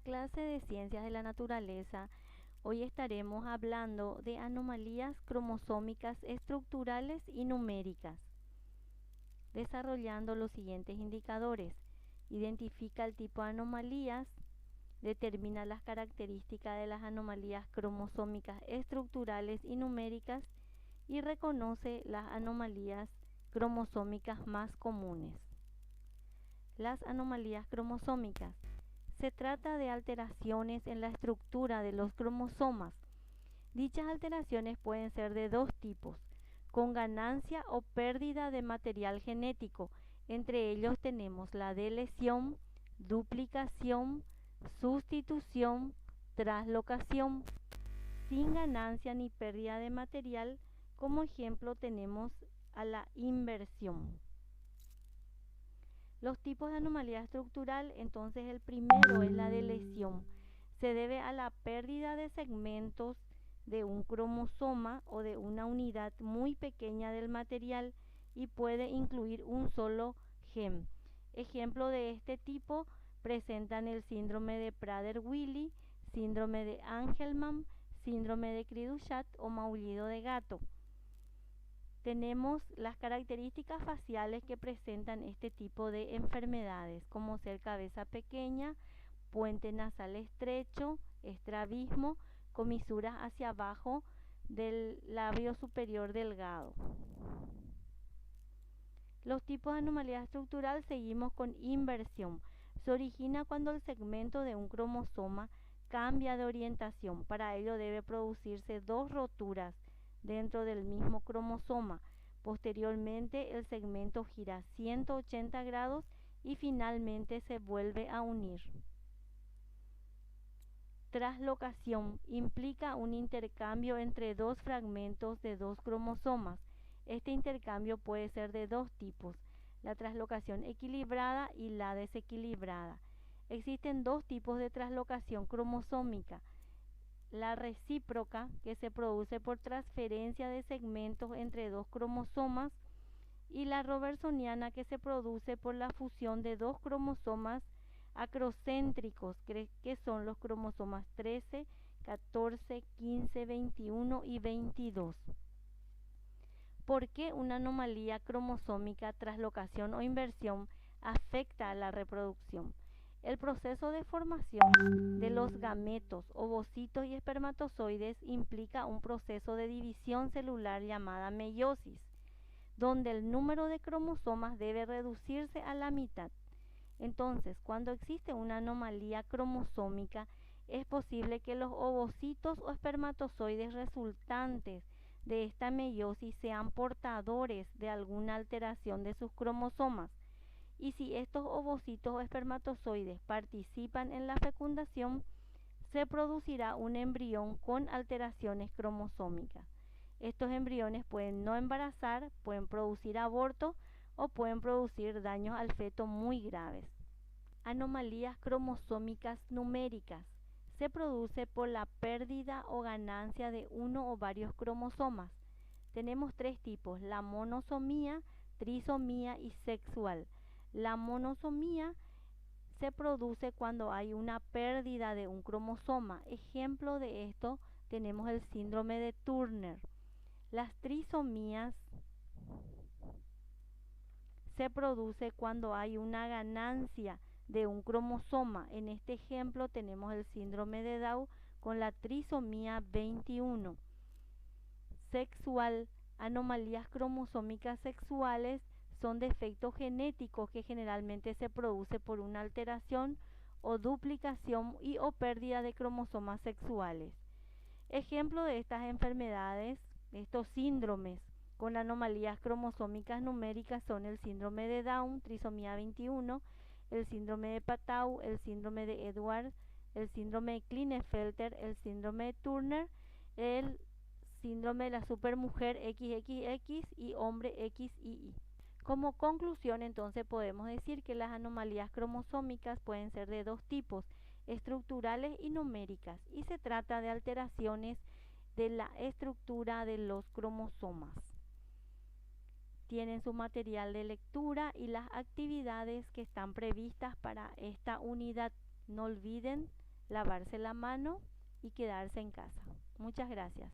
clase de Ciencias de la Naturaleza, hoy estaremos hablando de anomalías cromosómicas estructurales y numéricas, desarrollando los siguientes indicadores. Identifica el tipo de anomalías, determina las características de las anomalías cromosómicas estructurales y numéricas y reconoce las anomalías cromosómicas más comunes. Las anomalías cromosómicas. Se trata de alteraciones en la estructura de los cromosomas. Dichas alteraciones pueden ser de dos tipos, con ganancia o pérdida de material genético. Entre ellos tenemos la deleción, duplicación, sustitución, traslocación. Sin ganancia ni pérdida de material, como ejemplo tenemos a la inversión. Los tipos de anomalía estructural, entonces el primero es la deleción. Se debe a la pérdida de segmentos de un cromosoma o de una unidad muy pequeña del material y puede incluir un solo gen. Ejemplo de este tipo presentan el síndrome de Prader-Willi, síndrome de Angelman, síndrome de Cri-du-Chat o maullido de gato. Tenemos las características faciales que presentan este tipo de enfermedades, como ser cabeza pequeña, puente nasal estrecho, estrabismo, comisuras hacia abajo del labio superior delgado. Los tipos de anomalía estructural, seguimos con inversión. Se origina cuando el segmento de un cromosoma cambia de orientación. Para ello debe producirse dos roturas dentro del mismo cromosoma. Posteriormente el segmento gira 180 grados y finalmente se vuelve a unir. Traslocación implica un intercambio entre dos fragmentos de dos cromosomas. Este intercambio puede ser de dos tipos, la traslocación equilibrada y la desequilibrada. Existen dos tipos de traslocación cromosómica. La recíproca, que se produce por transferencia de segmentos entre dos cromosomas, y la robertsoniana, que se produce por la fusión de dos cromosomas acrocéntricos, que son los cromosomas 13, 14, 15, 21 y 22. ¿Por qué una anomalía cromosómica, traslocación o inversión afecta a la reproducción? El proceso de formación de los gametos, ovocitos y espermatozoides implica un proceso de división celular llamada meiosis, donde el número de cromosomas debe reducirse a la mitad. Entonces, cuando existe una anomalía cromosómica, es posible que los ovocitos o espermatozoides resultantes de esta meiosis sean portadores de alguna alteración de sus cromosomas. Y si estos ovocitos o espermatozoides participan en la fecundación, se producirá un embrión con alteraciones cromosómicas. Estos embriones pueden no embarazar, pueden producir aborto o pueden producir daños al feto muy graves. Anomalías cromosómicas numéricas. Se produce por la pérdida o ganancia de uno o varios cromosomas. Tenemos tres tipos: la monosomía, trisomía y sexual. La monosomía se produce cuando hay una pérdida de un cromosoma. Ejemplo de esto tenemos el síndrome de Turner. Las trisomías se produce cuando hay una ganancia de un cromosoma. En este ejemplo tenemos el síndrome de Down con la trisomía 21. Sexual. Anomalías cromosómicas sexuales son defectos genéticos que generalmente se produce por una alteración o duplicación y o pérdida de cromosomas sexuales. Ejemplo de estas enfermedades, estos síndromes con anomalías cromosómicas numéricas, son el síndrome de Down, trisomía 21, el síndrome de Patau, el síndrome de Edwards, el síndrome de Klinefelter, el síndrome de Turner, el síndrome de la supermujer XXX y hombre XY. Como conclusión, entonces podemos decir que las anomalías cromosómicas pueden ser de dos tipos, estructurales y numéricas, y se trata de alteraciones de la estructura de los cromosomas. Tienen su material de lectura y las actividades que están previstas para esta unidad. No olviden lavarse la mano y quedarse en casa. Muchas gracias.